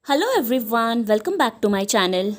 Hello everyone, welcome back to my channel.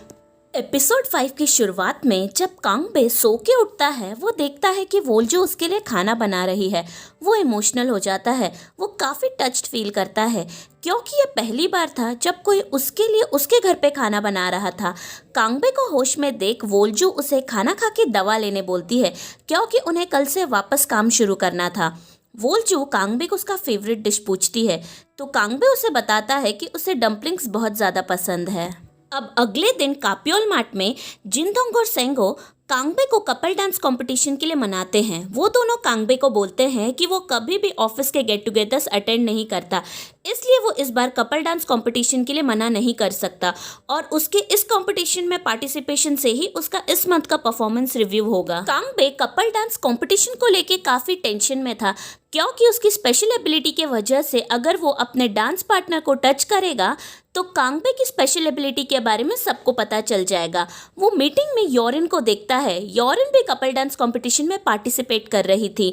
Episode 5 की शुरुआत में जब कांगबे सो के उठता है, वो देखता है कि वोल्जो उसके लिए खाना बना रही है। वो इमोशनल हो जाता है। वो काफ़ी टच्ड फील करता है क्योंकि ये पहली बार था जब कोई उसके लिए उसके घर पे खाना बना रहा था। कांगबे को होश में देख वोल्जो उसे खाना खा के दवा लेने बोलती है क्योंकि उन्हें कल से वापस काम शुरू करना था। वोल्जो कांगबे को उसका फेवरेट डिश पूछती है तो कांगबे उसे बताता है कि उसे डम्पलिंग्स बहुत ज़्यादा पसंद है। अब अगले दिन काप्योल मार्ट में जिनदोंग और सेंगो कांगबे को कपल डांस कंपटीशन के लिए मनाते हैं। वो दोनों कांगबे को बोलते हैं कि वो कभी भी ऑफिस के गेट टुगेदर्स अटेंड नहीं करता, इसलिए वो इस बार कपल डांस कंपटीशन के लिए मना नहीं कर सकता और उसके इस कंपटीशन में पार्टिसिपेशन से ही उसका इस मंथ का परफॉर्मेंस रिव्यू होगा। कांगबे कपल डांस कंपटीशन को लेके काफ़ी टेंशन में था क्योंकि उसकी स्पेशल एबिलिटी के वजह से अगर वो अपने डांस पार्टनर को टच करेगा तो कांगबे की स्पेशल एबिलिटी के बारे में सबको पता चल जाएगा। वो मीटिंग में योरिन को देखता है। योरिन भी कपल डांस कंपटीशन में पार्टिसिपेट कर रही थी।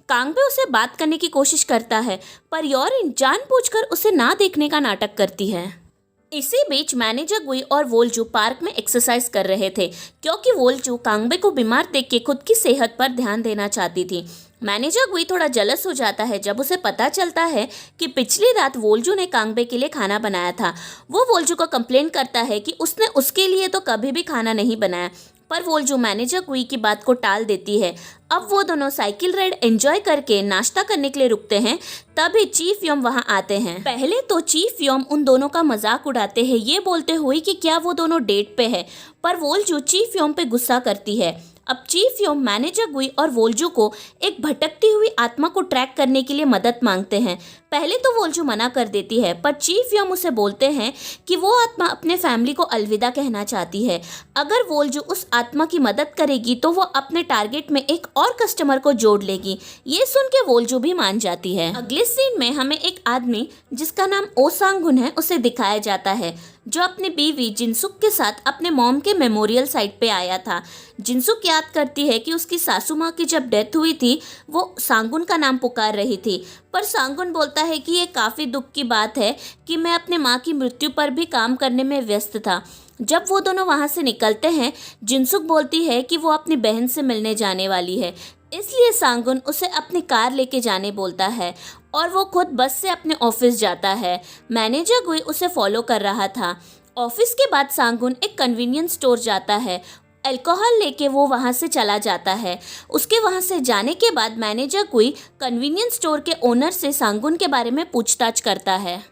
कांगबे उसे बात करने की कोशिश करता है पर योरिन जानबूझकर उसे ना देखने का नाटक करती है। इसी बीच मैनेजर गुई और वोल्जू पार्क में एक्सरसाइज कर रहे थे क्योंकि वोल्जू कांगबे को बीमार देख के खुद की सेहत पर ध्यान देना चाहती थी। मैनेजर गुई थोड़ा जलस हो जाता है जब उसे पता चलता है कि पिछली रात वोल्जू ने कांगबे के लिए खाना बनाया था। वो वोल्जू को कंप्लेन करता है कि उसने उसके लिए तो कभी भी खाना नहीं बनाया, पर वोल्जू मैनेजर गुई की बात को टाल देती है। अब वो दोनों साइकिल राइड एंजॉय करके नाश्ता करने के लिए रुकते हैं। तभी चीफ योम वहां आते हैं। पहले तो चीफ योम उन दोनों का मजाक उड़ाते हैं, ये बोलते हुए कि क्या वो दोनों डेट पे है, पर वोल्जू चीफ योम पे गुस्सा करती है। अब चीफ योम मैनेजर गुई और वोल्जू को एक भटकती हुई आत्मा को ट्रैक करने के लिए मदद मांगते हैं। पहले तो वोल्जू मना कर देती है पर चीफ योम उसे बोलते हैं कि वो आत्मा अपने फैमिली को अलविदा कहना चाहती है। अगर वोल्जू उस आत्मा की मदद करेगी तो वो अपने टारगेट में एक और कस्टमर को जोड़ लेगी। ये सुन के वोल्जू भी मान जाती है। अगले सीन में हमें एक आदमी जिसका नाम ओ सांगुन है उसे दिखाया जाता है, जो अपनी बीवी जिनसुक के साथ अपने मॉम के मेमोरियल साइट पे आया था। जिनसुक याद करती है कि उसकी सासू माँ की जब डेथ हुई थी वो सांगुन का नाम पुकार रही थी, पर सांगुन बोलता है कि ये काफ़ी दुख की बात है कि मैं अपने माँ की मृत्यु पर भी काम करने में व्यस्त था। जब वो दोनों वहाँ से निकलते हैं, जिनसुक बोलती है कि वो अपनी बहन से मिलने जाने वाली है, इसलिए सांगुन उसे अपनी कार लेके जाने बोलता है और वो खुद बस से अपने ऑफिस जाता है। मैनेजर गुई उसे फॉलो कर रहा था। ऑफिस के बाद सांगुन एक कन्वीनियंस स्टोर जाता है। अल्कोहल लेके वो वहाँ से चला जाता है। उसके वहाँ से जाने के बाद मैनेजर गुई कन्वीनियंस स्टोर के ओनर से सांगुन के बारे में पूछताछ करता है।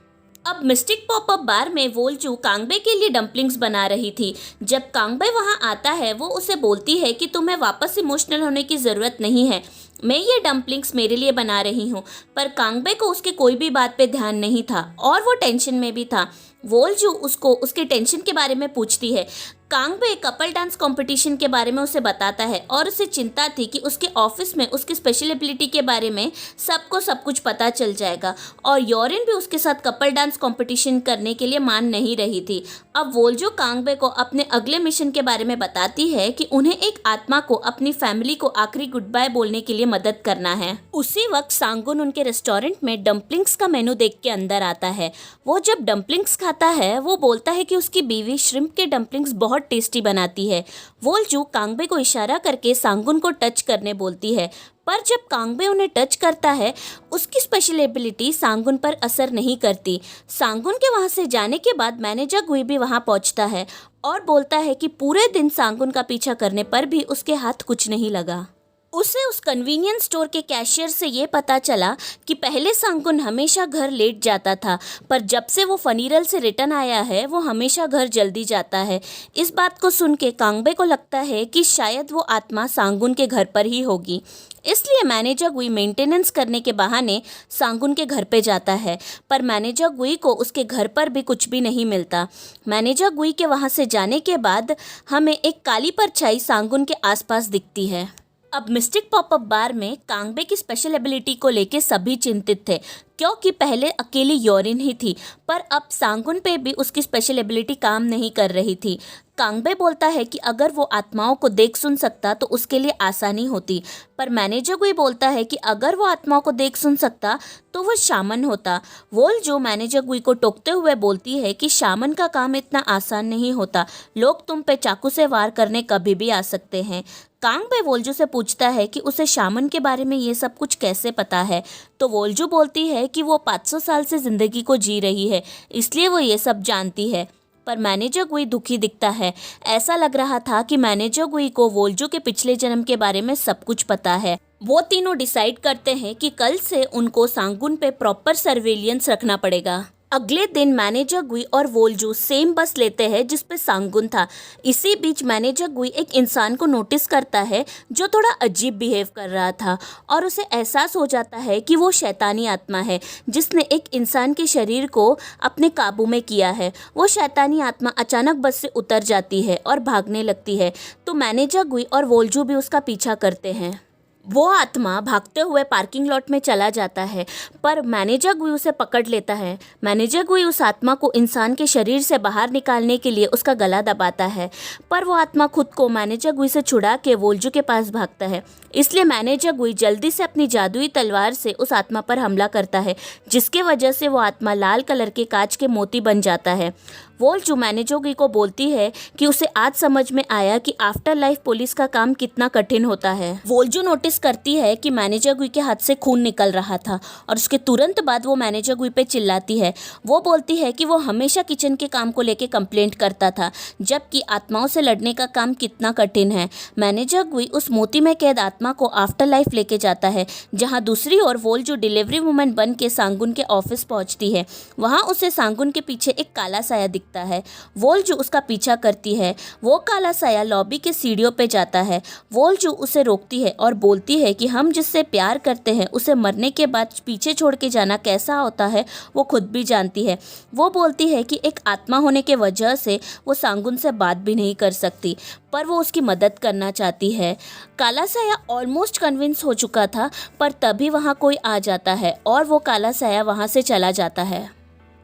अब मिस्टिक पॉपअप बार में वोल्जू कांगबे के लिए डम्पलिंग्स बना रही थी। जब कांगबे वहां आता है वो उसे बोलती है कि तुम्हें वापस इमोशनल होने की ज़रूरत नहीं है, मैं ये डम्पलिंग्स मेरे लिए बना रही हूँ। पर कांगबे को उसके कोई भी बात पे ध्यान नहीं था और वो टेंशन में भी था। वोल्जू उसको उसके टेंशन के बारे में पूछती है। कांगबे कपल डांस कंपटीशन के बारे में उसे बताता है और उसे चिंता थी कि उसके ऑफिस में उसकी स्पेशल एबिलिटी के बारे में सबको सब कुछ पता चल जाएगा और योरिन भी उसके साथ कपल डांस कंपटीशन करने के लिए मान नहीं रही थी। अब वोल्जो कांगबे को अपने अगले मिशन के बारे में बताती है कि उन्हें एक आत्मा को अपनी फैमिली को आखिरी गुड बाय बोलने के लिए मदद करना है। उसी वक्त सांगुन उनके रेस्टोरेंट में डम्पलिंग्स का मेनू देख के अंदर आता है। वो जब डम्पलिंग्स खाता है वो बोलता है कि उसकी बीवी श्रिम्प के डम्पलिंग्स बहुत टेस्टी बनाती है। वोल्जू कांगबे को इशारा करके सांगुन को टच करने बोलती है, पर जब कांगबे उन्हें टच करता है उसकी स्पेशल एबिलिटी सांगुन पर असर नहीं करती। सांगुन के वहां से जाने के बाद मैनेजर गुई भी वहां पहुंचता है और बोलता है कि पूरे दिन सांगुन का पीछा करने पर भी उसके हाथ कुछ नहीं लगा। उसे उस कन्वीनियंस स्टोर के कैशियर से ये पता चला कि पहले सांगुन हमेशा घर लेट जाता था, पर जब से वो फनीरल से रिटर्न आया है वो हमेशा घर जल्दी जाता है। इस बात को सुन के कांगबे को लगता है कि शायद वो आत्मा सांगुन के घर पर ही होगी, इसलिए मैनेजर गुई मेंटेनेंस करने के बहाने सांगुन के घर पे जाता है, पर मैनेजर गुई को उसके घर पर भी कुछ भी नहीं मिलता। मैनेजर गुई के वहाँ से जाने के बाद हमें एक काली परछाई सांगुन के आसपास दिखती है। अब मिस्टिक पॉपअप बार में कांगबे की स्पेशल एबिलिटी को लेके सभी चिंतित थे, क्योंकि पहले अकेली योरिन ही थी, पर अब सांगुन पे भी उसकी स्पेशल एबिलिटी काम नहीं कर रही थी। कांगबे बोलता है कि अगर वो आत्माओं को देख सुन सकता तो उसके लिए आसानी होती, पर मैनेजर गुई बोलता है कि अगर वो आत्माओं को देख सुन सकता तो वो शामन होता। वोल जो मैनेजर गुई को टोकते हुए बोलती है कि शामन का काम इतना आसान नहीं होता, लोग तुम पे चाकू से वार करने कभी भी आ सकते हैं। कांगबे वोल्जू से पूछता है कि उसे शामन के बारे में ये सब कुछ कैसे पता है, तो वोल्जू बोलती है कि वो 500 साल से जिंदगी को जी रही है, इसलिए वो ये सब जानती है। पर मैनेजर गुई दुखी दिखता है। ऐसा लग रहा था कि मैनेजर गुई को वोल्जू के पिछले जन्म के बारे में सब कुछ पता है। वो तीनों डिसाइड करते हैं कि कल से उनको सांगुन पे प्रॉपर सर्वेलियंस रखना पड़ेगा। अगले दिन मैनेजर गुई और वोल्जू सेम बस लेते हैं जिस पे सांगुन था। इसी बीच मैनेजर गुई एक इंसान को नोटिस करता है जो थोड़ा अजीब बिहेव कर रहा था, और उसे एहसास हो जाता है कि वो शैतानी आत्मा है जिसने एक इंसान के शरीर को अपने काबू में किया है। वो शैतानी आत्मा अचानक बस से उतर जाती है और भागने लगती है, तो मैनेजर गुई और वोल्जू भी उसका पीछा करते हैं। वो आत्मा भागते हुए पार्किंग लॉट में चला जाता है, पर मैनेजर गुई उसे पकड़ लेता है। मैनेजर गुई उस आत्मा को इंसान के शरीर से बाहर निकालने के लिए उसका गला दबाता है, पर वो आत्मा खुद को मैनेजर गुई से छुड़ा के वोल्जू के पास भागता है। इसलिए मैनेजर गुई जल्दी से अपनी जादुई तलवार से उस आत्मा पर हमला करता है, जिसके वजह से वो आत्मा लाल कलर के कांच के मोती बन जाता है। वोल्जू मैनेजर गुई को बोलती है कि उसे आज समझ में आया कि आफ्टर लाइफ पुलिस का काम कितना कठिन होता है। वोल्जू नोटिस करती है कि मैनेजर गुई के हाथ से खून निकल रहा था, और उसके तुरंत बाद वो मैनेजर गुई पे चिल्लाती है। वो बोलती है कि वो हमेशा किचन के काम को लेके कंप्लेंट करता था, जबकि आत्माओं से लड़ने का काम कितना कठिन है। मैनेजर गुई उस मोती में कैद आत्मा को आफ्टर लाइफ लेके जाता है, जहाँ दूसरी ओर वोल्जू डिलीवरी वुमन बन के सांगुन के ऑफिस पहुँचती है। वहाँ उसे सांगुन के पीछे एक काला साया दिखता है। वोल्जू उसका पीछा करती है। वो काला साया लॉबी के सीढ़ियों पे जाता है। वोल्जू उसे रोकती है और बोलती है कि हम जिससे प्यार करते हैं उसे मरने के बाद पीछे छोड़ के जाना कैसा होता है वो खुद भी जानती है। वो बोलती है कि एक आत्मा होने के वजह से वो सांगुन से बात भी नहीं कर सकती, पर वो उसकी मदद करना चाहती है। काला साया ऑलमोस्ट कन्विंस हो चुका था, पर तभी वहाँ कोई आ जाता है और वो काला साया वहाँ से चला जाता है।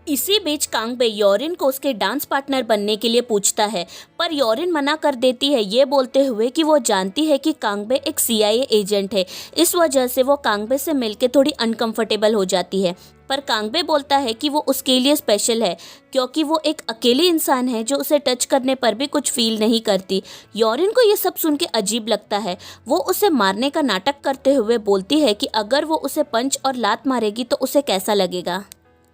इसी बीच कांगबे योरिन को उसके डांस पार्टनर बनने के लिए पूछता है, पर योरिन मना कर देती है, ये बोलते हुए कि वो जानती है कि कांगबे एक CIA एजेंट है। इस वजह से वो कांगबे से मिलके थोड़ी अनकंफर्टेबल हो जाती है, पर कांगबे बोलता है कि वो उसके लिए स्पेशल है, क्योंकि वो एक अकेली इंसान है जो उसे टच करने पर भी कुछ फील नहीं करती। योरिन को ये सब सुन के अजीब लगता है। वो उसे मारने का नाटक करते हुए बोलती है कि अगर वो उसे पंच और लात मारेगी तो उसे कैसा लगेगा।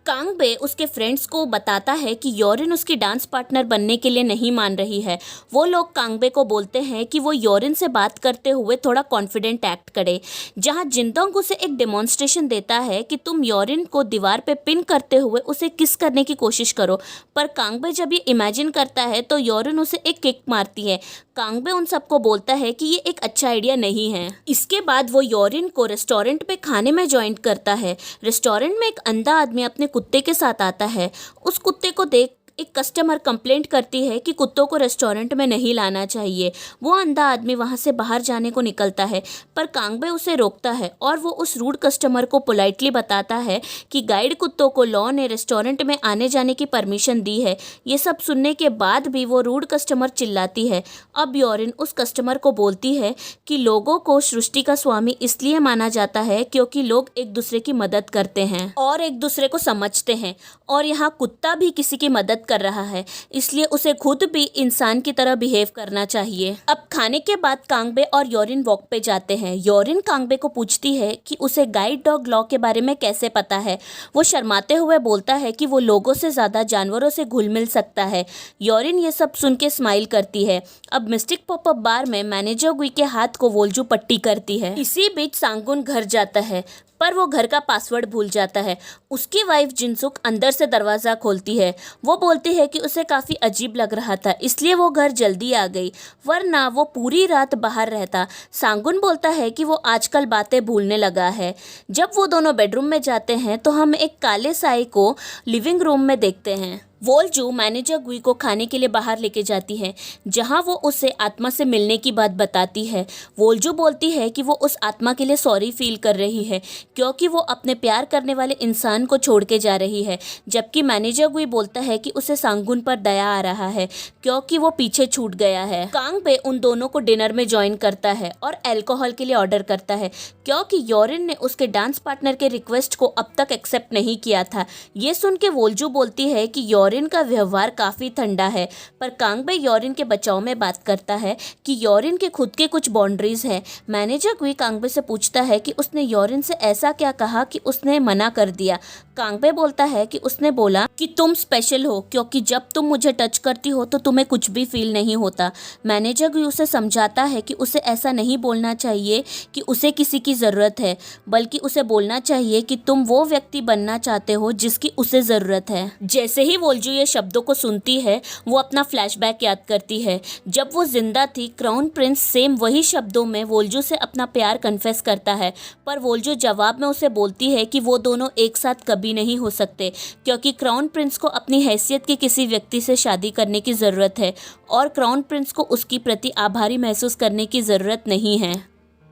कांगबे उसके फ्रेंड्स को बताता है कि योरिन उसकी डांस पार्टनर बनने के लिए नहीं मान रही है। वो लोग कांगबे को बोलते हैं कि वो योरिन से बात करते हुए थोड़ा कॉन्फिडेंट एक्ट करे, जहां जिनदोंग उसे एक डेमोन्स्ट्रेशन देता है कि तुम योरिन को दीवार पे पिन करते हुए उसे किस करने की कोशिश करो। पर कांगबे जब ये इमेजिन करता है तो योरिन उसे एक किक मारती है। कांगबे उन सबको बोलता है कि ये एक अच्छा आइडिया नहीं है। इसके बाद वो योरिन को रेस्टोरेंट पे खाने में ज्वाइन करता है। रेस्टोरेंट में एक अंधा आदमी अपने कुत्ते के साथ आता है। उस कुत्ते को देख एक कस्टमर कंप्लेंट करती है कि कुत्तों को रेस्टोरेंट में नहीं लाना चाहिए। वो अंधा आदमी वहाँ से बाहर जाने को निकलता है, पर कांगबे उसे रोकता है और वो उस रूड कस्टमर को पोलाइटली बताता है कि गाइड कुत्तों को लॉ ने रेस्टोरेंट में आने जाने की परमिशन दी है। ये सब सुनने के बाद भी वो रूड कस्टमर चिल्लाती है। अब योरिन उस कस्टमर को बोलती है कि लोगों को सृष्टि का स्वामी इसलिए माना जाता है क्योंकि लोग एक दूसरे की मदद करते हैं और एक दूसरे को समझते हैं, और यहाँ कुत्ता भी किसी की मदद कर रहा है, इसलिए उसे खुद भी इंसान की तरह बिहेव करना चाहिए। अब खाने के बाद कांगबे और योरिन वॉक पे जाते हैं। योरिन कांगबे को पूछती है कि उसे गाइड डॉग लॉ के बारे में कैसे पता है। वो शर्माते हुए बोलता है कि वो लोगों से ज्यादा जानवरों से घुल मिल सकता है। योरिन ये सब सुन के स्माइल करती है। अब मिस्टिक पॉपअप बार में मैनेजर गुई के हाथ को वोल्जू पट्टी करती है। इसी बीच सांगुन घर जाता है, पर वो घर का पासवर्ड भूल जाता है। उसकी वाइफ जिनसुक अंदर से दरवाज़ा खोलती है। वो बोलती है कि उसे काफ़ी अजीब लग रहा था, इसलिए वो घर जल्दी आ गई, वरना वो पूरी रात बाहर रहता। सांगुन बोलता है कि वो आजकल बातें भूलने लगा है। जब वो दोनों बेडरूम में जाते हैं तो हम एक काले साई को लिविंग रूम में देखते हैं। वोल्जू मैनेजर गुई को खाने के लिए बाहर लेके जाती है, जहां वो उसे आत्मा से मिलने की बात बताती है। वोल्जू बोलती है कि वो उस आत्मा के लिए सॉरी फील कर रही है क्योंकि वो अपने प्यार करने वाले इंसान को छोड़ के जा रही है, जबकि मैनेजर गुई बोलता है कि उसे सांगुन पर दया आ रहा है क्योंकि वो पीछे छूट गया है। कांग बे उन दोनों को डिनर में ज्वाइन करता है और अल्कोहल के लिए ऑर्डर करता है क्योंकि योरिन ने उसके डांस पार्टनर के रिक्वेस्ट को अब तक एक्सेप्ट नहीं किया था। ये सुन के वोल्जू बोलती है कि योरिन का व्यवहार काफ़ी ठंडा है, पर कांग बे योरिन के बचाव में बात करता है कि योरिन के खुद के कुछ बाउंड्रीज हैं। मैनेजर गुई कांग बे से पूछता है कि उसने योरिन से ऐसा क्या कहा कि उसने मना कर दिया। कांग बे बोलता है कि उसने बोला कि तुम स्पेशल हो क्योंकि जब तुम मुझे टच करती हो तो तुम्हें कुछ भी फील नहीं होता। मैनेजर गुई उसे समझाता है कि उसे ऐसा नहीं बोलना चाहिए कि उसे किसी की ज़रूरत है, बल्कि उसे बोलना चाहिए कि तुम वो व्यक्ति बनना चाहते हो जिसकी उसे ज़रूरत है। जैसे ही वोल्जू ये शब्दों को सुनती है, वो अपना फ्लैशबैक याद करती है। जब वो जिंदा थी, क्राउन प्रिंस सेम वही शब्दों में वोल्जू से अपना प्यार कन्फेस करता है, पर वोल्जू जवाब में उसे बोलती है कि वो दोनों एक साथ कभी नहीं हो सकते क्योंकि क्राउन प्रिंस को अपनी हैसियत के किसी व्यक्ति से शादी करने की ज़रूरत है और क्राउन प्रिंस को उसकी प्रति आभारी महसूस करने की ज़रूरत नहीं है।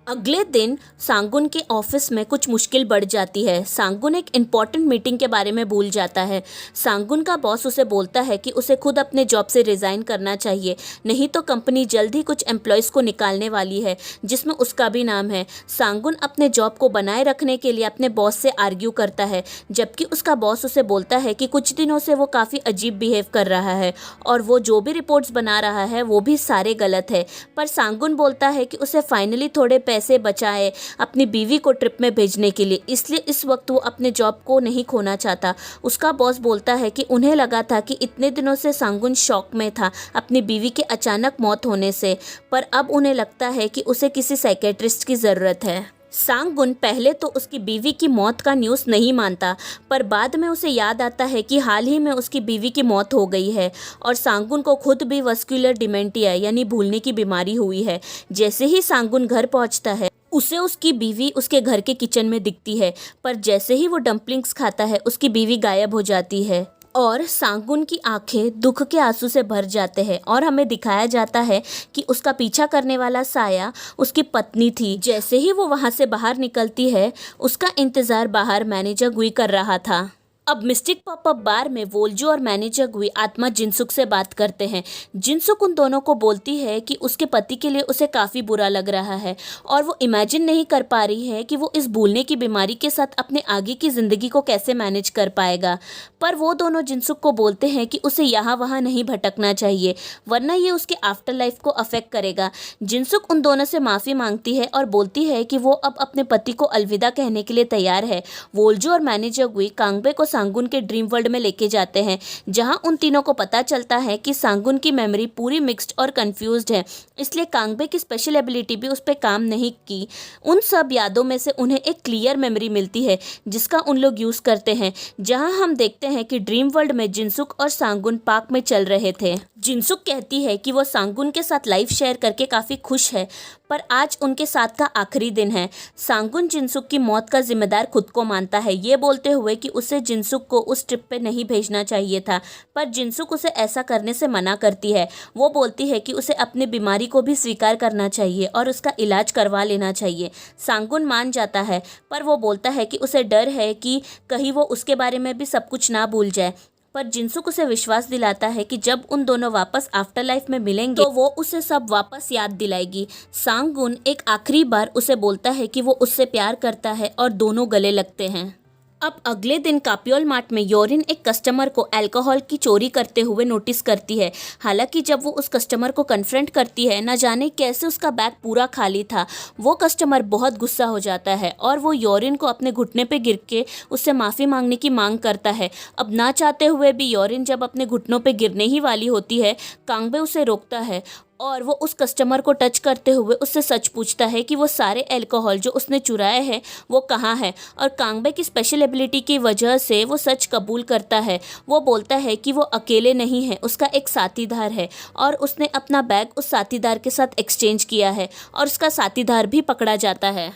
अगले दिन सांगुन के ऑफिस में कुछ मुश्किल बढ़ जाती है। सांगुन एक इम्पॉर्टेंट मीटिंग के बारे में भूल जाता है। सांगुन का बॉस उसे बोलता है कि उसे खुद अपने जॉब से रिज़ाइन करना चाहिए, नहीं तो कंपनी जल्द ही कुछ एम्प्लॉयज़ को निकालने वाली है जिसमें उसका भी नाम है। सांगुन अपने जॉब को बनाए रखने के लिए अपने बॉस से आर्ग्यू करता है, जबकि उसका बॉस उसे बोलता है कि कुछ दिनों से वो काफ़ी अजीब बिहेव कर रहा है और वो जो भी रिपोर्ट्स बना रहा है वो भी सारे गलत है। पर सांगुन बोलता है कि उसे फाइनली थोड़े पैसे बचाए अपनी बीवी को ट्रिप में भेजने के लिए, इसलिए इस वक्त वो अपने जॉब को नहीं खोना चाहता। उसका बॉस बोलता है कि उन्हें लगा था कि इतने दिनों से सांगुन शॉक में था अपनी बीवी के अचानक मौत होने से, पर अब उन्हें लगता है कि उसे किसी साइकेट्रिस्ट की ज़रूरत है। सांगुन पहले तो उसकी बीवी की मौत का न्यूज़ नहीं मानता, पर बाद में उसे याद आता है कि हाल ही में उसकी बीवी की मौत हो गई है और सांगुन को खुद भी वस्कुलर डिमेंटिया यानी भूलने की बीमारी हुई है। जैसे ही सांगुन घर पहुंचता है, उसे उसकी बीवी उसके घर के किचन में दिखती है, पर जैसे ही वो डम्पलिंग्स खाता है उसकी बीवी गायब हो जाती है और सांगुन की आंखें दुख के आंसू से भर जाते हैं और हमें दिखाया जाता है कि उसका पीछा करने वाला साया उसकी पत्नी थी। जैसे ही वो वहाँ से बाहर निकलती है, उसका इंतज़ार बाहर मैनेजर गुई कर रहा था। अब मिस्टिक पॉपअप बार में वोल्जू और मैनेजर गुई आत्मा जिनसुक से बात करते हैं। जिनसुक उन दोनों को बोलती है कि उसके पति के लिए उसे काफ़ी बुरा लग रहा है और वो इमेजिन नहीं कर पा रही है कि वो इस भूलने की बीमारी के साथ अपने आगे की ज़िंदगी को कैसे मैनेज कर पाएगा। पर वो दोनों जिनसुक को बोलते हैं कि उसे यहाँ वहाँ नहीं भटकना चाहिए, वरना ये उसके आफ्टर लाइफ को अफेक्ट करेगा। जिनसुक उन दोनों से माफ़ी मांगती है और बोलती है कि वो अब अपने पति को अलविदा कहने के लिए तैयार है। वोल्जू और मैनेजर गुई कांगबे को सांगुन के ड्रीम वर्ल्ड में लेके जाते हैं, जहां उन तीनों को पता चलता है कि सांगुन की मेमोरी पूरी मिक्स्ड और कंफ्यूज्ड है, इसलिए कांगबे की स्पेशल एबिलिटी भी उस पर काम नहीं की। उन सब यादों में से उन्हें एक क्लियर मेमोरी मिलती है जिसका उन लोग यूज़ करते हैं, जहां हम देखते हैं कि ड्रीम वर्ल्ड में जिनसुक और सांगुन पार्क में चल रहे थे। जिनसुक कहती है कि वो सांगुन के साथ लाइफ शेयर करके काफ़ी खुश है, पर आज उनके साथ का आखिरी दिन है। सांगुन जिनसुक की मौत का जिम्मेदार खुद को मानता है, ये बोलते हुए कि उसे जिनसुक को उस ट्रिप पे नहीं भेजना चाहिए था, पर जिनसुक उसे ऐसा करने से मना करती है। वो बोलती है कि उसे अपनी बीमारी को भी स्वीकार करना चाहिए और उसका इलाज करवा लेना चाहिए। सांगुन मान जाता है, पर वो बोलता है कि उसे डर है कि कहीं वो उसके बारे में भी सब कुछ ना भूल जाए। पर जिनसुक उसे विश्वास दिलाता है कि जब उन दोनों वापस आफ्टर लाइफ में मिलेंगे तो वो उसे सब वापस याद दिलाएगी। सांगुन एक आखिरी बार उसे बोलता है कि वो उससे प्यार करता है और दोनों गले लगते हैं। अब अगले दिन कापियोल मार्ट में योरिन एक कस्टमर को अल्कोहल की चोरी करते हुए नोटिस करती है। हालांकि जब वो उस कस्टमर को कन्फ्रंट करती है, न जाने कैसे उसका बैग पूरा खाली था, वो कस्टमर बहुत गुस्सा हो जाता है और वो योरिन को अपने घुटने पे गिर के उससे माफ़ी मांगने की मांग करता है। अब ना चाहते हुए भी योरिन जब अपने घुटनों पे गिरने ही वाली होती है, कांगबे उसे रोकता है और वो उस कस्टमर को टच करते हुए उससे सच पूछता है कि वो सारे अल्कोहल जो उसने चुराए हैं वो कहाँ है, और कांगबे की स्पेशल एबिलिटी की वजह से वो सच कबूल करता है। वो बोलता है कि वो अकेले नहीं है, उसका एक साथीदार है और उसने अपना बैग उस साथीदार के साथ एक्सचेंज किया है और उसका साथीदार भी पकड़ा जाता है।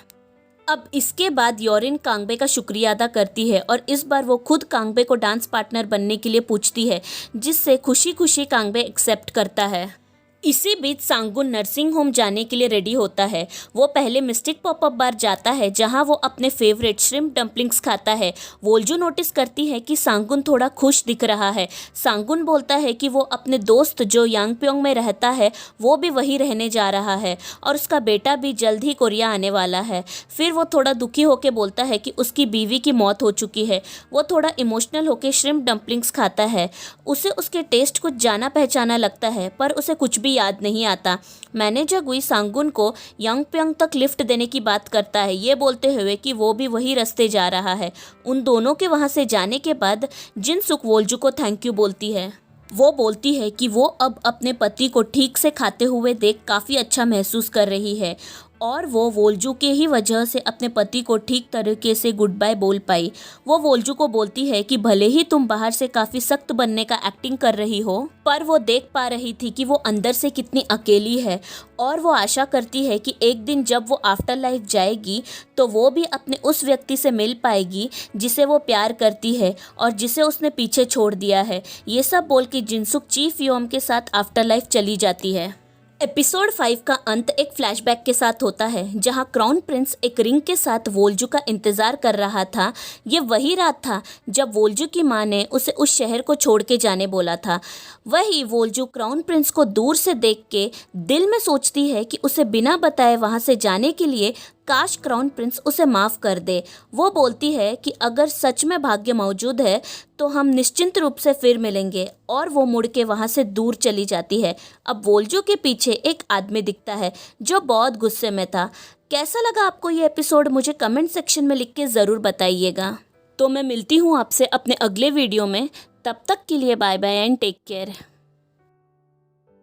अब इसके बाद योरिन कांगबे का शुक्रिया अदा करती है और इस बार वो खुद कांगबे को डांस पार्टनर बनने के लिए पूछती है, जिससे खुशी खुशी कांगबे एक्सेप्ट करता है। इसी बीच सांगुन नर्सिंग होम जाने के लिए रेडी होता है। वो पहले मिस्टिक पॉपअप बार जाता है जहां वो अपने फेवरेट श्रिम्प डम्पलिंग्स खाता है। वोल्जू नोटिस करती है कि सांगुन थोड़ा खुश दिख रहा है। सांगुन बोलता है कि वो अपने दोस्त जो यांगप्योंग में रहता है वो भी वहीं रहने जा रहा है और उसका बेटा भी जल्द ही कोरिया आने वाला है। फिर वो थोड़ा दुखी होकर बोलता है कि उसकी बीवी की मौत हो चुकी है। वो थोड़ा इमोशनल होकर श्रिम्प डम्पलिंग्स खाता है। उसे उसके टेस्ट कुछ जाना पहचाना लगता है, पर उसे कुछ भी याद नहीं आता। मैनेजर गुई सांगुन को यांगप्योंग तक लिफ्ट देने की बात करता है, ये बोलते हुए कि वो भी वही रास्ते जा रहा है। उन दोनों के वहां से जाने के बाद जिनसुक वोल्जू को थैंक यू बोलती है। वो बोलती है कि वो अब अपने पति को ठीक से खाते हुए देख काफ़ी अच्छा महसूस कर रही है और वो वोल्जू के ही वजह से अपने पति को ठीक तरीके से गुड बाय बोल पाई। वो वोल्जू को बोलती है कि भले ही तुम बाहर से काफ़ी सख्त बनने का एक्टिंग कर रही हो, पर वो देख पा रही थी कि वो अंदर से कितनी अकेली है और वो आशा करती है कि एक दिन जब वो आफ्टर लाइफ जाएगी तो वो भी अपने उस व्यक्ति से मिल पाएगी जिसे वो प्यार करती है और जिसे उसने पीछे छोड़ दिया है। ये सब बोल के जिनसुक चीफ योम के साथ आफ्टर लाइफ चली जाती है। एपिसोड 5 का अंत एक फ्लैशबैक के साथ होता है जहां क्राउन प्रिंस एक रिंग के साथ वोल्जू का इंतजार कर रहा था। ये वही रात था जब वोल्जू की मां ने उसे उस शहर को छोड़ के जाने बोला था। वही वोल्जू क्राउन प्रिंस को दूर से देख के दिल में सोचती है कि उसे बिना बताए वहां से जाने के लिए काश क्राउन प्रिंस उसे माफ़ कर दे। वो बोलती है कि अगर सच में भाग्य मौजूद है तो हम निश्चिंत रूप से फिर मिलेंगे और वो मुड़ के वहाँ से दूर चली जाती है। अब वोल्जू के पीछे एक आदमी दिखता है जो बहुत गुस्से में था। कैसा लगा आपको ये एपिसोड, मुझे कमेंट सेक्शन में लिख के ज़रूर बताइएगा। तो मैं मिलती हूँ आपसे अपने अगले वीडियो में। तब तक के लिए bye bye and take care.